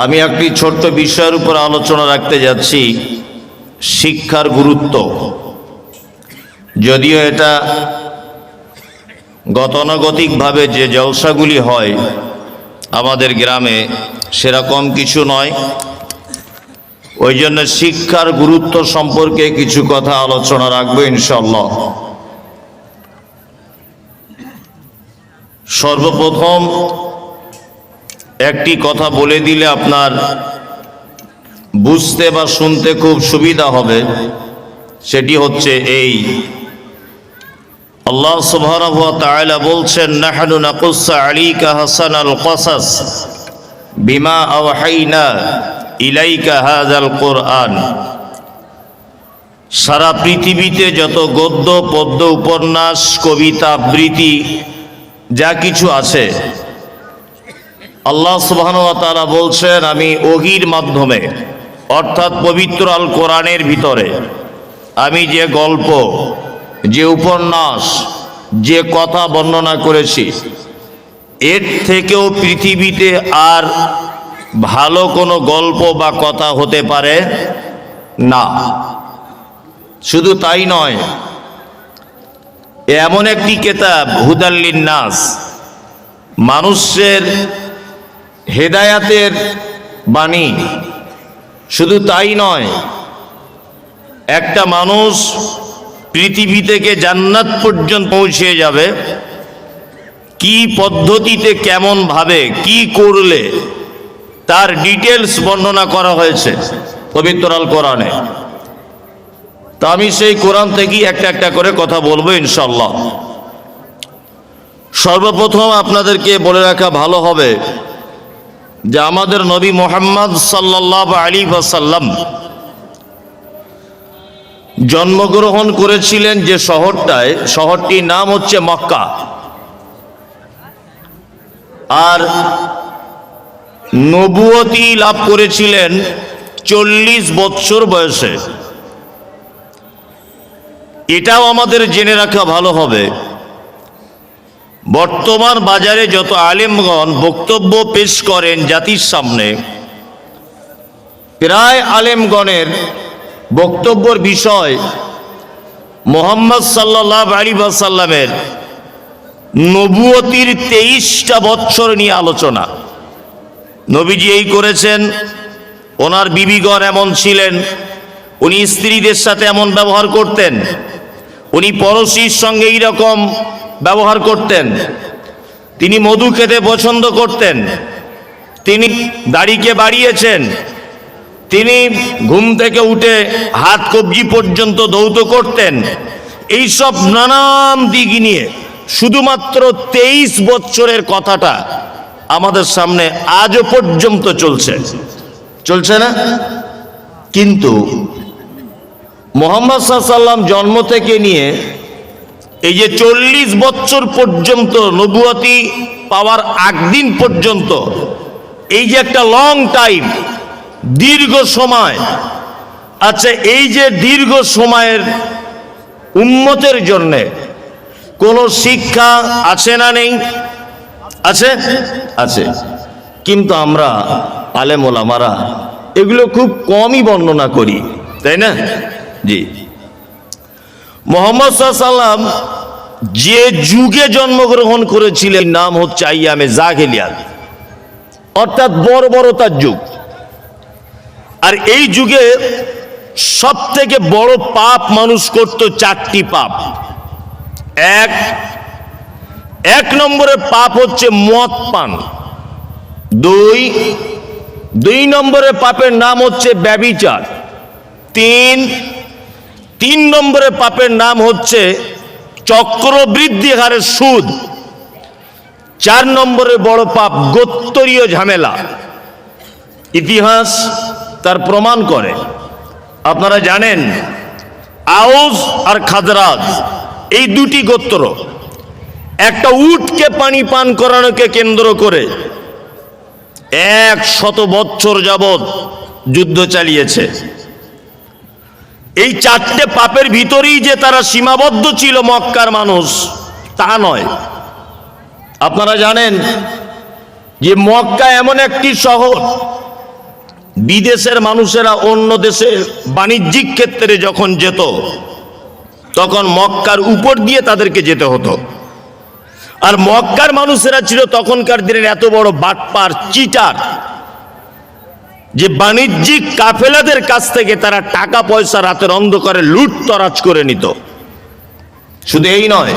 আমি একটি ছোট্ট বিষয়ের উপর আলোচনা রাখতে যাচ্ছি, শিক্ষার গুরুত্ব। যদিও এটা গতানুগতিকভাবে যে জলসাগুলি হয় আমাদের গ্রামে সেরকম কিছু নয়, ওই জন্য শিক্ষার গুরুত্ব সম্পর্কে কিছু কথা আলোচনা রাখবো ইনশাআল্লাহ। সর্বপ্রথম একটি কথা বলে দিলে আপনার বুঝতে বা শুনতে খুব সুবিধা হবে। সেটি হচ্ছে এই, আল্লাহ সুবহানাহু ওয়া তাআলা বলছেন, নাহনু নাকুসসু আলাইকা হাসানাল কসাস বিমা আওহাইনা ইলাইকা হাযাল কুরআন। সারা পৃথিবীতে যত গদ্য পদ্য উপন্যাস কবিতা আবৃত্তি যা কিছু আছে, আল্লাহ সুবহানাহু ওয়া তাআলা বলছেন আমি ওহীর মাধ্যমে অর্থাৎ পবিত্র আল কোরআনের ভিতরে আমি যে গল্প, যে উপন্যাস, যে কথা বর্ণনা করেছি, এর থেকেও পৃথিবীতে আর ভালো কোনো গল্প বা কথা হতে পারে না। শুধু তাই নয়, এমন একটি কিতাব হুদাল লিন্নাস, মানুষের হেদায়াতের বাণী। শুধু তাই নয়, একটা মানুষ পৃথিবী থেকে জান্নাত পর্যন্ত পৌঁছে যাবে কি পদ্ধতিতে, কেমন ভাবে, কি করলে, তার ডিটেলস বর্ণনা করা হয়েছে পবিত্র আল কোরআনে। তা আমি সেই কোরআন থেকেই একটা একটা করে কথা বলবো ইনশাআল্লাহ। সর্বপ্রথম আপনাদেরকে বলে রাখা ভালো হবে যে আমাদের নবী মুহাম্মদ সাল্লাল্লাহু আলাইহি ওয়াসাল্লাম জন্মগ্রহণ করেছিলেন যে শহরটায়, শহরটির নাম হচ্ছে মক্কা। আর নবুয়তি লাভ করেছিলেন 40 বছর বয়সে। এটাও আমাদের জেনে রাখা ভালো হবে, বর্তমান বাজারে যত আলেমগণ বক্তব্য পেশ করেন জাতির সামনে, প্রায় আলেমগণের বক্তব্যের বিষয় মুহাম্মদ সাল্লাল্লাহু আলাইহি ওয়াসাল্লামের নবুয়তির 23টা বছর নিয়ে আলোচনা। নবীজি এই করেছেন, ওনার বিবিগণ এমন ছিলেন, উনি স্ত্রীদের সাথে এমন ব্যবহার করতেন, উনি পড়শির সঙ্গে এইরকম ব্যবহার করতেন, তিনি মধু খেতে পছন্দ করতেন, তিনি দাড়িকে বাড়িয়েছেন, তিনি ঘুম থেকে উঠে হাত কবজি পর্যন্ত ধৌত করতেন। এইসব নানান দিক নিয়ে শুধুমাত্র 23 বছরের কথাটা আমাদের সামনে আজও পর্যন্ত চলছে না? কিন্তু মুহাম্মদ সাল্লাল্লাহু আলাইহি ওয়াসাল্লাম জন্ম থেকে নিয়ে এই যে 40 বছর পর্যন্ত নবুয়তি পাওয়ার আগ দিন পর্যন্ত, এই যে একটা লং টাইম, দীর্ঘ সময়। আচ্ছা, এই যে দীর্ঘ সময়ের উম্মতের জন্য কোনো শিক্ষা আছে না নেই? আছে। কিন্তু আমরা আলেম ওলামারা এগুলো খুব কমই বর্ণনা করি, তাই না? জি। মুহাম্মদ সাল্লাল্লাহু আলাইহি ওয়াসাল্লাম যে যুগে জন্মগ্রহণ করেছিলেন নাম হচ্ছে আইয়ামে জাহেলিয়াত, অর্থাৎ বর্বরতার যুগ। আর এই যুগে সব থেকে বড় পাপ মানুষ করত 4টি পাপ। এক নম্বরের পাপ হচ্ছে মদ পান। দুই নম্বরের পাপের নাম হচ্ছে ব্যভিচার। তিন নম্বরের পাপের নাম হচ্ছে চক্রবৃদ্ধি হারে সুদ। 4 নম্বরের বড় পাপ গোত্রীয় ঝামেলা। ইতিহাস তার প্রমাণ করে। আপনারা জানেন আউস আর খাজরাজ এই দুটি গোত্র একটা উটকে পানি পান করানোকে কেন্দ্র করে 100 বছর যাবৎ যুদ্ধ চালিয়েছে। এই 4টে পাপের ভিতরেই যে তারা সীমাবদ্ধ ছিল মক্কার মানুষ, তা নয়। আপনারা জানেন যে মক্কা এমন একটি শহর, বিদেশের মানুষেরা অন্য দেশে বাণিজ্যিক ক্ষেত্রে যখন যেত তখন মক্কার উপর দিয়ে তাদেরকে যেতে হতো। আর মক্কার মানুষেরা ছিল তখনকার দিনের এত বড় বাটপার, চিটার, যে বাণিজ্যিক কাফেলাদের কাছ থেকে তারা টাকা পয়সা রাতের অন্ধকারে লুটতরাজ করে নিত। শুধু এই নয়,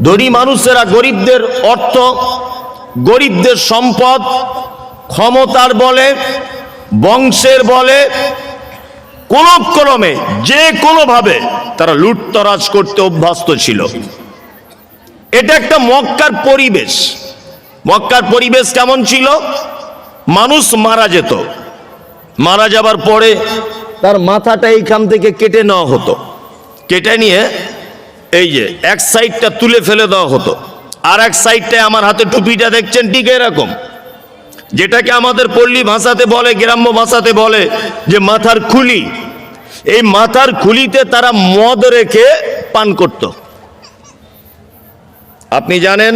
ধনী মানুষেরা গরিবদের অর্থ, গরিবদের সম্পদ, ক্ষমতার বলে, বংশের বলে, কোন ক্রমে যে কোনোভাবে তারা লুটতরাজ করতে অভ্যস্ত ছিল। এটা একটা মক্কার পরিবেশ। মক্কার পরিবেশ কেমন ছিল? মানুষ মারা যেত, মারা যাবার পরে তার মাথাটা এইখান থেকে কেটে নেওয়া হতো, কেটে নিয়ে এই যে এক সাইডটা তুলে ফেলে দেওয়া হতো, আর এক সাইডটায় আমার হাতে টুপিটা দেখছেন ঠিক এরকম, যেটাকে আমাদের পল্লী ভাষাতে বলে, গ্রাম্য ভাষাতে বলে যে মাথার খুলি। এই মাথার খুলিতে তারা মদ রেখে পান করত। আপনি জানেন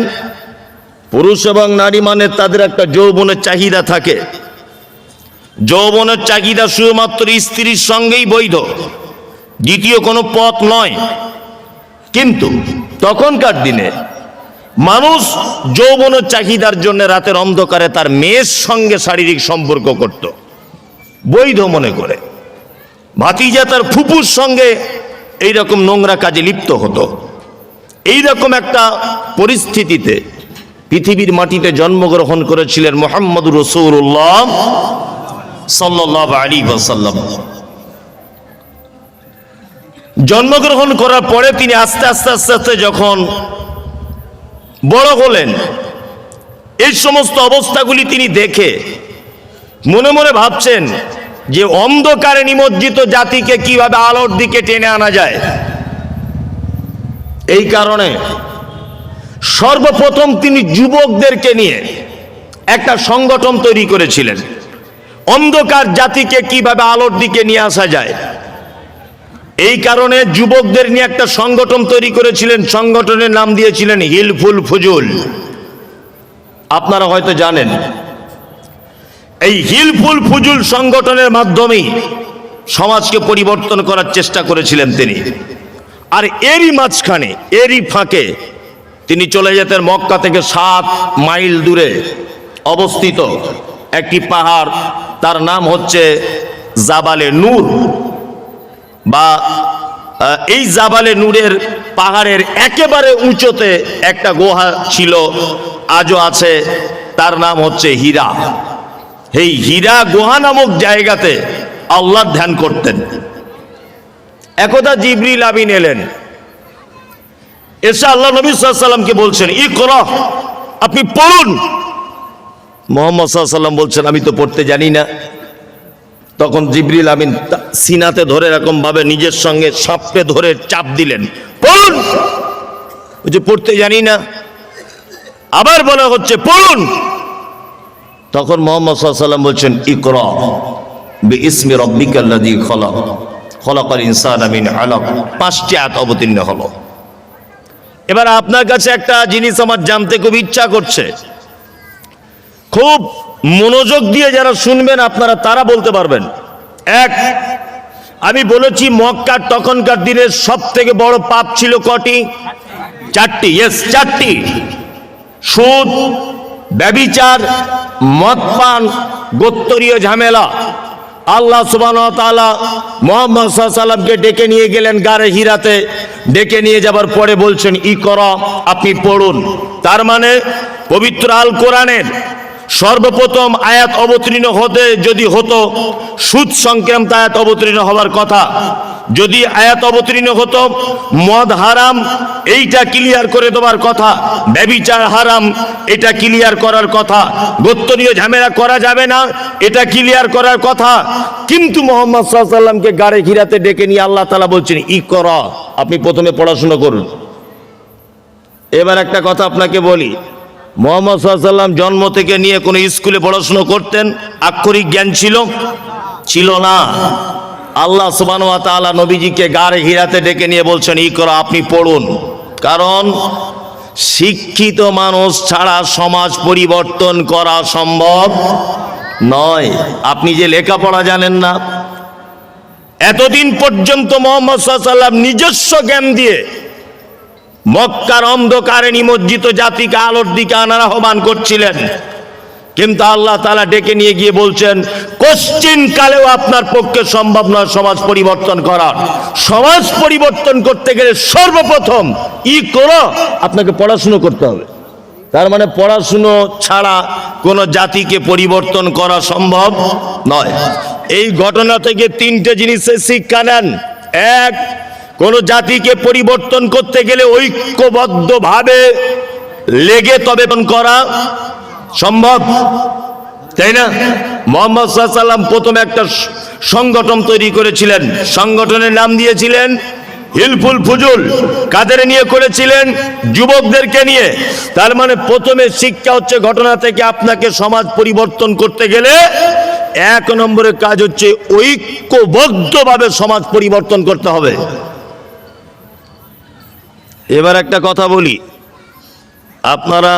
পুরুষ এবং নারী মানে তাদের একটা যৌবনের চাহিদা থাকে। যৌবনের চাহিদা শুধুমাত্র স্ত্রীর সঙ্গেই বৈধ, দ্বিতীয় কোনো পথ নয়। কিন্তু তখনকার দিনে মানুষ যৌবনের চাহিদার জন্য রাতের অন্ধকারে তার মেয়ের সঙ্গে শারীরিক সম্পর্ক করত, বৈধ মনে করে। ভাতিজা তার ফুপুর সঙ্গে এইরকম নোংরা কাজে লিপ্ত হতো। এইরকম একটা পরিস্থিতিতে পৃথিবীর মাটিতে জন্মগ্রহণ করেছিলেন মুহাম্মদুর রাসূলুল্লাহ সাল্লাল্লাহু আলাইহি ওয়াসাল্লাম। জন্মগ্রহণ করার পরে তিনি আস্তে আস্তে আস্তে আস্তে যখন বড় হলেন, এই সমস্ত অবস্থাগুলি তিনি দেখে মনে মনে ভাবছেন যে অন্ধকারে নিমজ্জিত জাতিকে কিভাবে আলোর দিকে টেনে আনা যায়। এই কারণে সর্বপ্রথম তিনি যুবকদেরকে নিয়ে একটা সংগঠন তৈরি করেছিলেন, অন্ধকার জাতিকে কিভাবে আলোর দিকে নিয়ে আসা যায়। এই কারণে যুবকদের নিয়ে একটা সংগঠন তৈরি করেছিলেন, সংগঠনের নাম দিয়েছিলেন হিলফুল ফুজুল। আপনারা হয়তো জানেন এই হিলফুল ফুজুল সংগঠনের মাধ্যমেই সমাজকে পরিবর্তন করার চেষ্টা করেছিলেন তিনি। আর এরই মাঝখানে, এরই ফাঁকে তিনি চলে যেতেন মক্কা থেকে 7 মাইল দূরে অবস্থিত একটি পাহাড়, তার নাম হচ্ছে জাবালে নূর, বা এই জাবালে নূরের পাহাড়ের একেবারে উঁচুতে একটা গুহা ছিল, আজও আছে, তার নাম হচ্ছে হীরা। এই হীরা গুহা নামক জায়গাতে আল্লাহর ধ্যান করতেন। একদা জিবরিল আমিন এলেন, এসে আল্লাহ নবী সাল্লাল্লাহু আলাইহি ওয়াসাল্লামকে বলছেন, ইকরা, আপনি পড়ুন। মুহাম্মদ সাল্লাল্লাহু আলাইহি ওয়াসাল্লাম বলছেন, আমি তো পড়তে জানি না। তখন জিবরিল আমিন সিনাতে ধরে এরকম ভাবে নিজের সঙ্গে সাপে ধরে চাপ দিলেন, পড়ুন। ওই যে পড়তে জানি না, আবার বলা হচ্ছে পড়ুন। তখন মুহাম্মদ সাল্লাল্লাহু আলাইহি ওয়াসাল্লাম বলছেন, ইকরা বিইসমি রাব্বিকাল্লাযী খলাক, খলাকাল ইনসানা মিন আলাক। 5টি আয়াত অবতীর্ণ হলো। এবার আপনার কাছে একটা জিনিস আমার জানতে খুব ইচ্ছা করছে, খুব মনোযোগ দিয়ে যারা শুনবেন আপনারা তারা বলতে পারবেন। এক, আমি বলেছি মক্কার তখনকার দিনের সব থেকে বড় পাপ ছিল কটি? 4টি। ইয়েস, 4টি। সুদ, ব্যভিচার, মদপান, গোত্তরীয় ঝামেলা। আল্লাহ সুবহানাহু ওয়া তাআলা মুহাম্মদ সাল্লাল্লাহু আলাইহি ওয়াসাল্লামকে ডেকে নিয়ে গেলেন গারে হিরাতে। ডেকে নিয়ে যাবার পরে বলছেন, ইকরা, আপনি পড়ুন। তার মানে পবিত্র আল কোরআনের সর্বপ্রথম আয়াত অবতীর্ণ হতে যদি হতো, সুদ সংক্রান্ত আয়াত অবতীর্ণ হওয়ার কথা। যদি আয়াত অবতীর্ণ হতো মদ হারাম, এইটা ক্লিয়ার করে দেওয়ার কথা। ব্যভিচার হারাম, এটা ক্লিয়ার করার কথা। গোত্রীয় ঝামেলা করা যাবে না, এটা ক্লিয়ার করার কথা। কিন্তু মুহাম্মদ সাল্লাল্লাহু আলাইহি ওয়াসাল্লামকে গাড়ে ঘিরাতে ডেকে নিয়ে আল্লাহ তাআলা বলছেন, ইকরা, আপনি প্রথমে পড়াশোনা করুন। এবার একটা কথা আপনাকে বলি, মুহাম্মদ সাল্লাল্লাহু আলাইহি ওয়াসাল্লাম জন্ম থেকে নিয়ে কোনো স্কুলে পড়াশোনা করতেন? আক্ষরিক জ্ঞান ছিল না। আল্লাহ সুবহানাহু ওয়া তাআলা নবীজিকে গারে হিরাতে ডেকে নিয়ে বলছেন, ইকরা, আপনি পড়ুন। কারণ শিক্ষিত মানুষ ছাড়া সমাজ পরিবর্তন করা সম্ভব নয়। আপনি যে লেখাপড়া জানেন না, এতদিন পর্যন্ত মুহাম্মদ সাল্লাল্লাহু আলাইহি ওয়াসাল্লাম নিজস্ব জ্ঞান দিয়ে মক্কার অন্ধকারে নিমজ্জিত জাতিকে আলোর দিকে আনার আহ্বান করছিলেন, কিন্তু আল্লাহ তাআলা ডেকে নিয়ে গিয়ে বলছেন কোশ্চিন কালেও আপনার পক্ষে সম্ভব নয় সমাজ পরিবর্তন করা। সমাজ পরিবর্তন করতে গেলে সর্বপ্রথম আপনাকে পড়াশুনো করতে হবে। তার মানে পড়াশুনো ছাড়া কোনো জাতিকে পরিবর্তন করা সম্ভব নয়। এই ঘটনা থেকে তিনটে জিনিসের শিক্ষা নেন। এক, কোন জাতিকে পরিবর্তন করতে গেলে ঐক্যবদ্ধভাবে লেগে তবে করা সম্ভব, তাই না? মুহাম্মদ সাল্লাল্লাহু আলাইহি ওয়াসাল্লাম প্রথমে একটা সংগঠন তৈরি করেছিলেন, সংগঠনের নাম দিয়েছিলেন হিলফুল ফুজুল। কাদের নিয়ে করেছিলেন? যুবকদেরকে নিয়ে। তার মানে প্রথমে শিক্ষা হচ্ছে ঘটনা থেকে আপনাকে সমাজ পরিবর্তন করতে গেলে এক নম্বরের কাজ হচ্ছে ঐক্যবদ্ধভাবে সমাজ পরিবর্তন করতে হবে। এবার একটা কথা বলি, আপনারা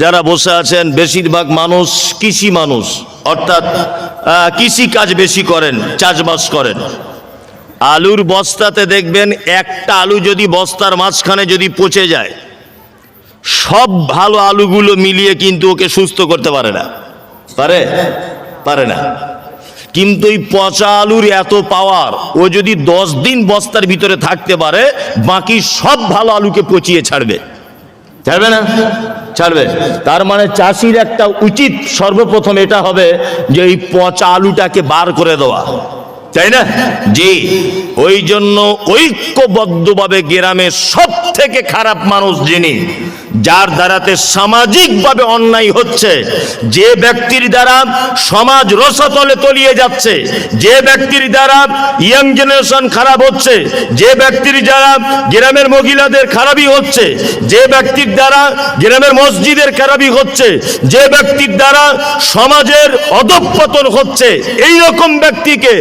যারা বসে আছেন বেশিরভাগ মানুষ কৃষি মানুষ, অর্থাৎ কৃষি কাজ বেশি করেন, চাষবাস করেন। আলুর বস্তাতে দেখবেন একটা আলু যদি বস্তার মাঝখানে যদি পচে যায়, সব ভালো আলুগুলো মিলিয়ে কিন্তু ওকে সুস্থ করতে পারে না। পারে না। কিন্তু এই পচা আলুর এত পাওয়ার, ও যদি 10 দিন বস্তার ভিতরে থাকতে পারে, বাকি সব ভালো আলুকে পচিয়ে ছাড়বে না? ছাড়বে। তার মানে চাষির একটা উচিত সর্বপ্রথম এটা হবে যে এই পচা আলুটাকে বার করে দেওয়া, তাই না? জি, ওই জন্য ঐক্যবদ্ধভাবে গ্রামের সব থেকে খারাপ মানুষ যিনি, যার দ্বারাতে সামাজিকভাবে অন্যায় হচ্ছে, যে ব্যক্তির দ্বারা সমাজ রসাতলে তলিয়ে যাচ্ছে, যে ব্যক্তির দ্বারা ইয়াং জেনারেশন খারাপ হচ্ছে, যে ব্যক্তির দ্বারা গ্রামের মহিলাদের খারাপই হচ্ছে, যে ব্যক্তির দ্বারা গ্রামের মসজিদের খারাপই হচ্ছে, যে ব্যক্তির দ্বারা সমাজের অধঃপতন হচ্ছে, এই রকম ব্যক্তিকে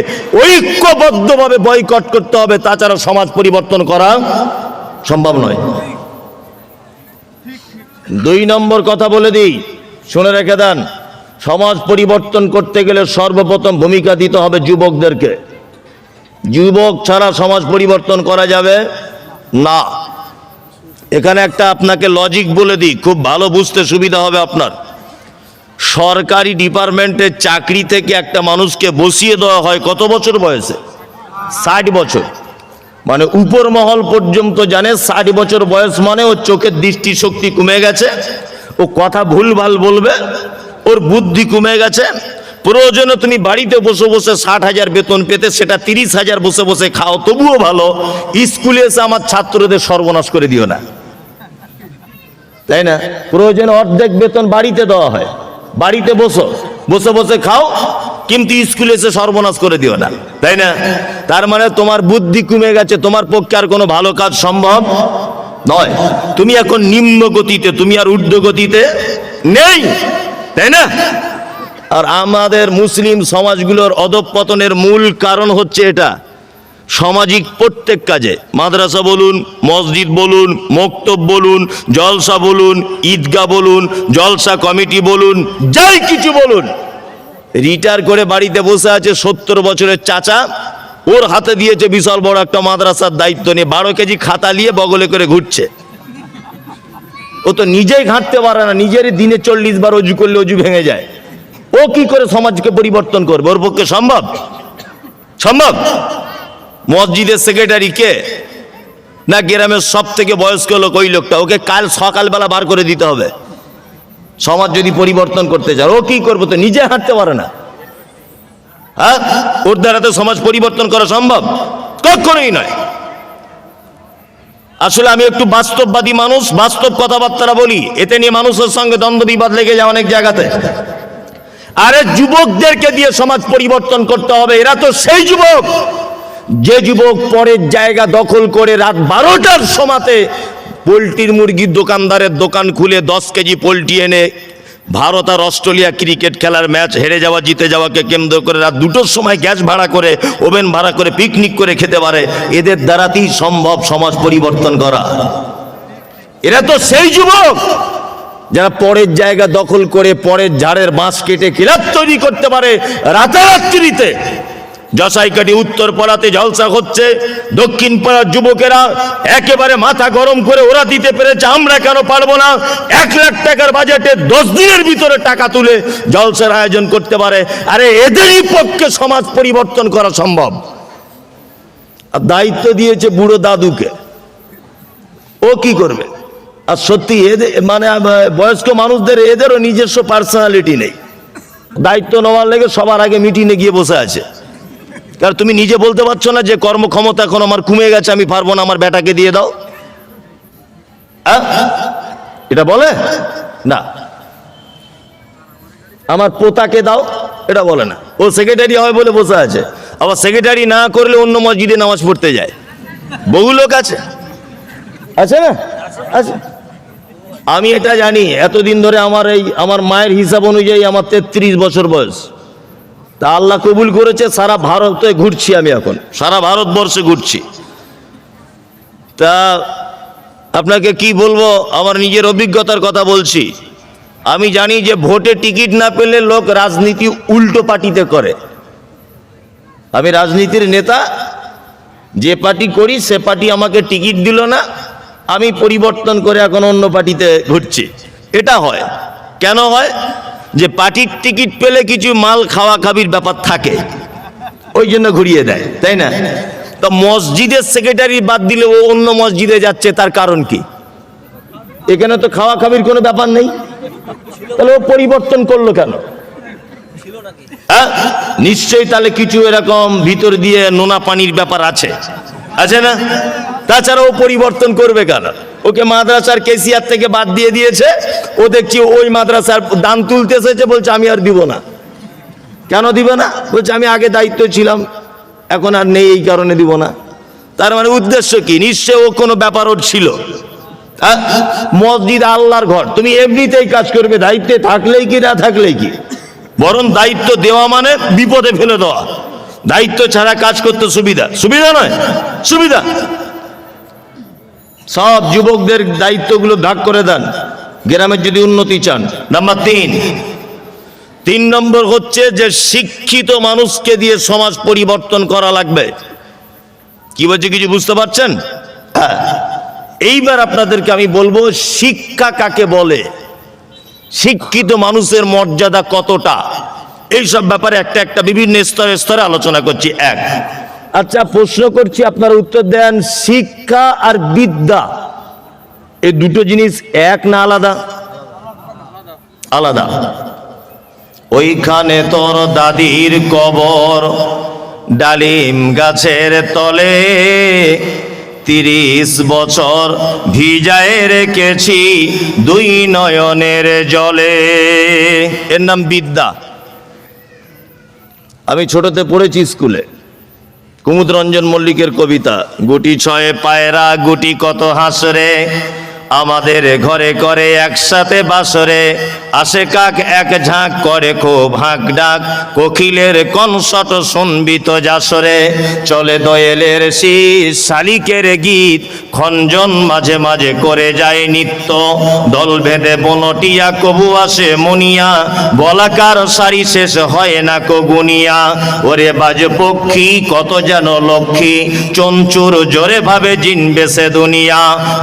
ঐক্যবদ্ধভাবে বয়কট করতে হবে, তাছাড়া সমাজ পরিবর্তন করা সম্ভব নয়। 2 নম্বর কথা বলে দিই, শুনে রেখে দেন। সমাজ পরিবর্তন করতে গেলে সর্বপ্রথম ভূমিকা দিতে হবে যুবকদেরকে। যুবক ছাড়া সমাজ পরিবর্তন করা যাবে না। এখানে একটা আপনাকে লজিক বলে দিই, খুব ভালো বুঝতে সুবিধা হবে আপনার। সরকারি ডিপার্টমেন্টের চাকরি থেকে একটা মানুষকে বসিয়ে দেওয়া হয় কত বছর বয়সে? 60 বছর। মানে উপর মহল পর্যন্ত জানে 60 বছর বয়স মানে ওর চোখের দৃষ্টি শক্তি কমে গেছে, ও কথা ভুলভাল বলবে, ওর বুদ্ধি কমে গেছে। প্রয়োজনে তুমি বাড়িতে বসে বসে 60,000 বেতন পেতে সেটা 30,000 বসে বসে খাও, তবুও ভালো। স্কুলে এসে আমার ছাত্রদের সর্বনাশ করে দিও না, তাই না? প্রয়োজনে অর্ধেক বেতন বাড়িতে দেওয়া হয়, বাড়িতে বসে বসে খাও, কিন্তু স্কুলে এসে সর্বনাশ করে দিও না, তাই না? তার মানে তোমার বুদ্ধি কমে গেছে, তোমার পক্ষে আর কোনো ভালো কাজ সম্ভব নয়। তুমি এখন নিম্ন গতিতে, তুমি আর ঊর্ধ্ব গতিতে নেই, তাই না? আর আমাদের মুসলিম সমাজগুলোর অধঃপতনের মূল কারণ হচ্ছে এটা। সামাজিক প্রত্যেক কাজে, মাদ্রাসা বলুন, মসজিদ বলুন, মক্তব বলুন, জলসা বলুন, ঈদগাহ বলুন, জলসা কমিটি বলুন, যাই কিছু বলুন, রিটায়ার করে বাড়িতে বসে আছে 70 বছরের চাচা, ওর হাতে দিয়েছে বিশাল বড় একটা মাদ্রাসার দায়িত্ব নিয়ে 12 কেজি খাতা নিয়ে বগলে করে ঘুরছে। ও তো নিজেই ঘাঁটতে পারে না, নিজেরই দিনে 40 বার অজু করলে অজু ভেঙে যায়। ও কি করে সমাজকে পরিবর্তন করবে? ওর পক্ষে সম্ভব? মসজিদের সেক্রেটারি কে? না গ্রামের সব থেকে বয়স্ক লোক ওই লোকটা, ওকে কাল সকালবেলা বার করে দিতে হবে সমাজ যদি পরিবর্তন করতে চায়। ও কি করবো? তো নিজে হাঁটতে পারে না। হ্যাঁ, ওর দ্বারা তো সমাজ পরিবর্তন করা সম্ভব? কখনোই নয়। আসলে আমি একটু বাস্তববাদী মানুষ, বাস্তব কথাবার্তা বলি, এতে নিয়ে মানুষের সঙ্গে দ্বন্দ্ব বিবাদ লেগে যায় অনেক জায়গাতে। আরে যুবকদেরকে দিয়ে সমাজ পরিবর্তন করতে হবে। এরা তো সেই যুবক, যে যুবক পরের জায়গা দখল করে রাত 12টার সময়তে পোলট্রির মুরগির দোকানদারের দোকান খুলে 10 কেজি পোলট্রি এনে ভারত আর অস্ট্রেলিয়া ক্রিকেট খেলার ম্যাচ হেরে যাওয়া জিতে যাওয়াকে কেন্দ্র করে রাত 2টোর সময় গ্যাস ভাড়া করে, ওভেন ভাড়া করে পিকনিক করে খেতে পারে। এদের দ্বারাতেই সম্ভব সমাজ পরিবর্তন করা। এরা তো সেই যুবক যারা পরের জায়গা দখল করে পরের ঝাড়ের বাঁশ কেটে ক্লাব তৈরি করতে পারে রাতারাত্রিতে। জসাইকাটি উত্তর পাড়াতে জলসা হচ্ছে, দক্ষিণ পাড়ার যুবকেরা একেবারে মাথা গরম করে ওরা দিতে পেরেছে, আমরা কেন পারবো না? 1 লাখ টাকার বাজেটে 10 দিনের ভিতরে টাকা তুলে জলসার আয়োজন করতে পারে। আরে এদেরই পক্ষে সমাজ পরিবর্তন করা সম্ভব। আর দায়িত্ব দিয়েছে বুড়ো দাদুকে, ও কি করবে? আর সত্যি এদের মানে বয়স্ক মানুষদের এদেরও নিজস্ব পার্সোনালিটি নেই। দায়িত্ব নেওয়ার লেগে সবার আগে মিটিংয়ে গিয়ে বসে আছে। কারণ তুমি নিজে বলতে পারছো না যে কর্মক্ষমতা এখন আমার কমে গেছে, আমি পারবো না, আমার বেটাকে দিয়ে দাও। এটা বলে না, আমার পোতাকে দাও, এটা বলে না। ও সেক্রেটারি হয় বলে বসে আছে, আবার সেক্রেটারি না করলে অন্য মসজিদে নামাজ পড়তে যায়। বহু লোক আছে, আছে না? আছে। আমি এটা জানি, এতদিন ধরে আমার মায়ের হিসাব অনুযায়ী আমার 33 বছর বয়স। তা আল্লাহ কবুল করেছে, সারা ভারতে ঘুরছি আমি, এখন সারা ভারতবর্ষে ঘুরছি। তা আপনাকে কি বলবো, আমার নিজের অভিজ্ঞতার কথা বলছি। আমি জানি যে ভোটে টিকিট না পেলে লোক রাজনীতি উল্টো পার্টিতে করে। আমি রাজনীতির নেতা, যে পার্টি করি সে পার্টি আমাকে টিকিট দিল না, আমি পরিবর্তন করে এখন অন্য পার্টিতে ঘুরছি। এটা হয় কেন হয়? যে পার্টির টিকিট পেলে কিছু মাল খাওয়া খাবির ব্যাপার থাকে, ওই জন্য ঘুরিয়ে দেয়, তাই না? তো মসজিদের সেক্রেটারি বাদ দিলে ও অন্য মসজিদে যাচ্ছে, তার কারণ কি? এখানে তো খাওয়া খাবির কোনো ব্যাপার নেই, তাহলে ও পরিবর্তন করলো কেন? নিশ্চয়ই তাহলে কিছু এরকম ভিতর দিয়ে নোনা পানির ব্যাপার আছে, আছে না? তাছাড়া ও পরিবর্তন করবে কেন? ওকে মাদ্রাসার কেসিয়ার থেকে বাদ দিয়ে দিয়েছে, ও দেখছি ওই মাদ্রাসার দান তুলতে এসেছে, বলছে আমি আর দিব না। কেন দিবে না? বলছে আমি আগে দায়িত্ব ছিলাম, এখন আর নেই, এই কারণে দিব না। তার মানে উদ্দেশ্য কি? নিশ্চয় ও কোনো ব্যাপার ওর ছিল। মসজিদ আল্লাহর ঘর, তুমি এমনিতেই কাজ করবে, দায়িত্বে থাকলেই কি না থাকলেই কি। বরং দায়িত্ব দেওয়া মানে বিপদে ফেলে দেওয়া। দায়িত্ব ছাড়া কাজ করতে সুবিধা, সুবিধা নয়, সুবিধা। সব যুবকদের দায়িত্বগুলো ভাগ করে দেন, গ্রামের যদি উন্নতি চান। নাম্বার 3 নম্বর হচ্ছে যে শিক্ষিত মানুষকে দিয়ে সমাজ পরিবর্তন করা লাগবে। কি বলছে কিছু বুঝতে পারছেন? হ্যাঁ, এইবার আপনাদেরকে আমি বলবো শিক্ষা কাকে বলে, শিক্ষিত মানুষের মর্যাদা কতটা, এইসব ব্যাপারে একটা বিভিন্ন স্তরে স্তরে আলোচনা করছি। আচ্ছা, প্রশ্ন করছি, আপনারা উত্তর দেন। শিক্ষা আর বিদ্যা এই দুটো জিনিস এক না আলাদা? আলাদা। ওইখানে তোর দাদির কবর, ডালিম গাছের তলে 30 বছর ভিজায় রেখেছি 2 নয়নের জলে। এর নাম বিদ্যা। আমি ছোটতে পড়েছি স্কুলে, কুমুদরঞ্জন মল্লিকের কবিতা, গুটি 6 পায়রা গুটি কত হাসরে, আমাদের ঘরে করে একসাথে বাসরে, আসে কাক এক ঝাঁক করে খুব হাঁক ডাক, কোকিলের কনসট শুনবি তো যাসরে, চলে দোয়েলের শীষ শালিকের গীত, খঞ্জন মাঝে মাঝে করে যায় নিত্য, দল বেঁধে বনটিয়া কবু আসে মুনিয়া, বলাকার সারি শেষ হয় না কগুনিয়া, ওরে বাজ পক্ষী কত যেন লক্ষ্মী, চঞ্চুর জোরে ভাবে জিনবে সে দুনিয়া,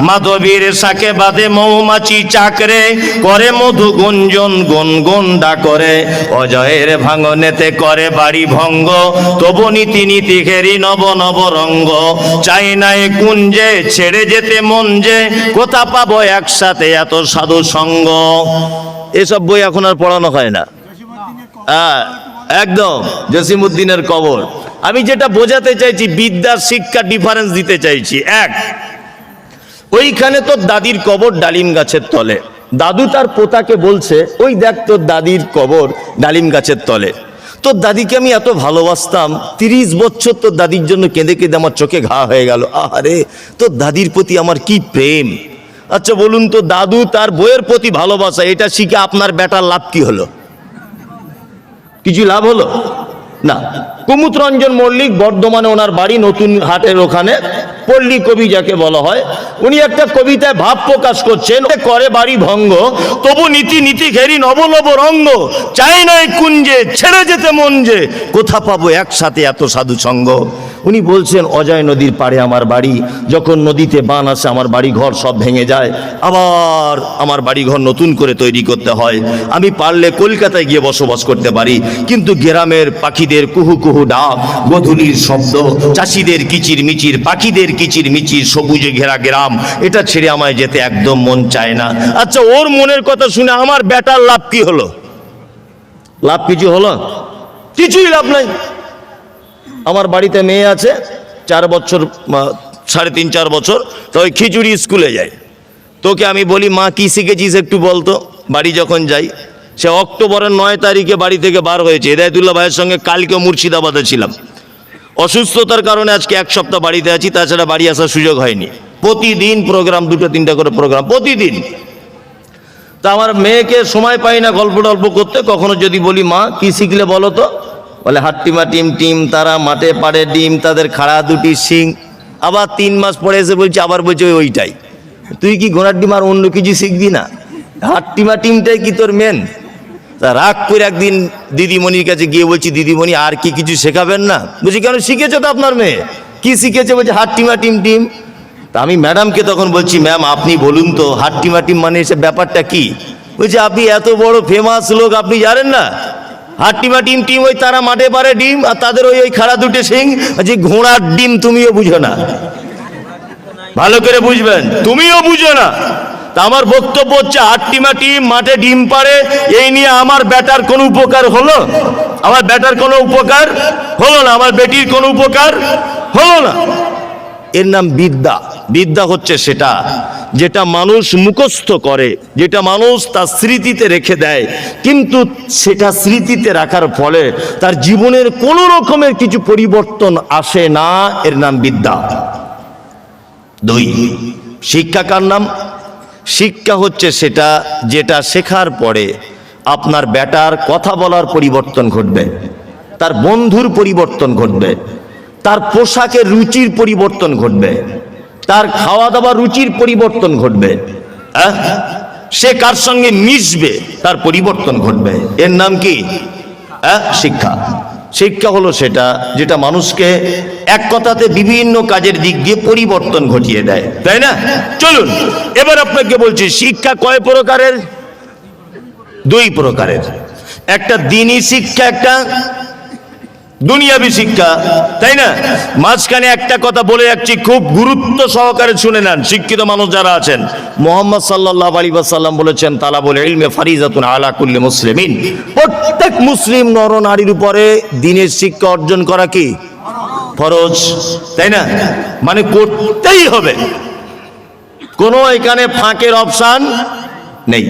মাধবীর শাকে বাদে মৌমাছি চাকরে, করে মধু গুঞ্জন গুনগুন ডাকরে, অজয়ের ভাঙনেতে করে বাড়ি ভঙ্গ, তবু নীতি নীতি ঘেরি নব নব রঙ্গ, চাই নাই কুঞ্জে ছেড়ে যেতে মন যে, কোথা পাবো একসাথে এত সাধু সঙ্গ। এসব বই এখন আর পড়ানো হয় না। একদম জসিমউদ্দিনের কবর। আমি যেটা বোঝাতে চাইছি, বিদ্যা শিক্ষা ডিফারেন্স দিতে চাইছি। ওইখানে তোর দাদির কবর ডালিম গাছের তলে, দাদু তার পোতাকে বলছে, ওই দেখ তোর দাদির কবর ডালিম গাছের তলে। তোর দাদিকে আমি এত ভালোবাসতাম, 30 বছর তোর দাদির জন্য কেঁদে কেঁদে আমার চোখে ঘা হয়ে গেল। আরে তোর দাদির প্রতি আমার কি প্রেম। আচ্ছা বলুন তো, দাদু তার বইয়ের প্রতি ভালোবাসা, এটা শিখে আপনার বেটার লাভ কি হলো? কিছু লাভ হলো না। কুমুদরঞ্জন মল্লিক বর্ধমানে ওনার বাড়ি, নতুন হাটের ওখানে পল্লী কবি যাকে বলা হয়, উনি একটা কবিতায় ভাব প্রকাশ করছেন, করে বাড়ি ভঙ্গ তবু নীতি নীতি ঘেরি নবনব রঙ্গ, চাই নয় কুঞ্জে ছেড়ে যেতে মন যে, কোথা পাবো একসাথে এত সাধু সঙ্গ। উনি বলছেন অজয় নদীর পাড়ে আমার বাড়ি, যখন নদীতে বান আসে আমার বাড়ি ঘর সব ভেঙে যায়, আবার আমার বাড়ি ঘর নতুন করে তৈরি করতে হয়। আমি পারলে কলকাতায় গিয়ে বসবাস করতে পারি, কিন্তু গ্রামের পাখিদের কুহু কুহু ডাক, গোধূলির শব্দ, চাষিদের কিচির মিচির, পাখিদের কিচির মিচির, সবুজে ঘেরা গ্রাম, এটা ছেড়ে আমায় যেতে একদম মন চায় না। আচ্ছা, ওর মনের কথা শুনে আমার বেটার লাভ কি হলো? লাভ কিছু হলো? কিছুই লাভ নাই। আমার বাড়িতে মেয়ে আছে 4 বছর, 3.5-4 বছর, তো ওই খিচুড়ি স্কুলে যায়। তোকে আমি বলি মা কি শিখেছিস একটু বলতো। বাড়ি যখন যাই, সে অক্টোবরের 9 তারিখে বাড়ি থেকে বার হয়েছে। হেদায়েতুল্লাহ ভাইয়ের সঙ্গে কালকে মুর্শিদাবাদে ছিলাম, অসুস্থতার কারণে আজকে 1 সপ্তাহ বাড়িতে আছি, তাছাড়া বাড়ি আসার সুযোগ হয়নি। প্রতিদিন প্রোগ্রাম, 2-3টা করে প্রোগ্রাম প্রতিদিন। তা আমার মেয়েকে সময় পাই না গল্প টল্প করতে। কখনো যদি বলি মা কি শিখলে বলো তো, বলে হাট্টিমা টিম টিম, তারা মাঠে পাড়ে ডিম, তাদের খাড়া দুটি শিং। আবার 3 মাস পরে এসে বলছে, আবার বলছে ওইটাই। তুই কি ঘোড়ার ডিম আর অন্য কিছু শিখবি না? হাট্টিমা টিমটাই কি তোর মেন? তা রাগ করে একদিন দিদিমণির কাছে গিয়ে বলছি, দিদিমণি আর কি কিছু শেখাবেন না? বলছি কেন, শিখেছো তো আপনার মেয়ে? কি শিখেছে? বলছে হাট্টিমা টিম টিম। তা আমি ম্যাডামকে তখন বলছি, ম্যাম আপনি বলুন তো হাট্টিমা টিম মানে এসে ব্যাপারটা কি? বলছে আপনি এত বড় ফেমাস লোক, আপনি জানেন না? হাট্টিমা টিম টিম ওই তারা মাঠে পারে ডিম, আর তাদের ওই খাড়া দুটো সিং। যে ঘোড়ার ডিম তুমিও বুঝো না, ভালো করে বুঝবেন, তুমিও বুঝো না। তা আমার বক্তব্য হচ্ছে, হাট্টিমা টিম মাঠে ডিম পারে, এই নিয়ে আমার বেটার কোনো উপকার হলো? আমার বেটার কোনো উপকার হলো না, আমার বেটির কোনো উপকার হলো না। এর নাম বিদ্যা। বিদ্যা হচ্ছে সেটা যেটা মানুষ মুখস্থ করে, যেটা মানুষ তার স্মৃতিতে রেখে দেয়, কিন্তু সেটা স্মৃতিতে রাখার ফলে তার জীবনের কোনো রকমের কিছু পরিবর্তন আসে না। এর নাম বিদ্যা। 2, শিক্ষা কার নাম? শিক্ষা হচ্ছে সেটা যেটা শেখার পরে আপনার বেটার কথা বলার পরিবর্তন ঘটবে, তার বন্ধুর পরিবর্তন ঘটবে, তার পোশাকের রুচির পরিবর্তন ঘটবে, তার খাওয়া দাওয়ার রুচির পরিবর্তন ঘটবে, সে কার সঙ্গে মিশবে তার পরিবর্তন ঘটবে। এর নাম কি? শিক্ষা। শিক্ষা হলো সেটা যেটা মানুষকে এক কথাতে বিভিন্ন কাজের দিক দিয়ে পরিবর্তন ঘটিয়ে দেয়, তাই না? চলুন এবার আপনাকে বলছি, শিক্ষা কয় প্রকারের? 2 প্রকারের। একটা দ্বীনি শিক্ষা, একটা দুনিয়াবি শিক্ষা, তাই না? মাঝখানে একটা কথা বলে যাচ্ছি, খুব গুরুত্ব সহকারে শুনে নেন শিক্ষিত মানুষ যারা আছেন। মুহাম্মদ সাল্লাল্লাহু আলাইহি ওয়াসাল্লাম বলেছেন, তালাবুল ইলমি ফারিজাতুন আলা কুল্লি মুসলিমিন, প্রত্যেক মুসলিম নর নারীর উপরে দ্বীনের শিক্ষা অর্জন করা কি ফরজ, তাই না? মানে করতেই হবে, কোনো এখানে ফাঁকের অপশন নেই।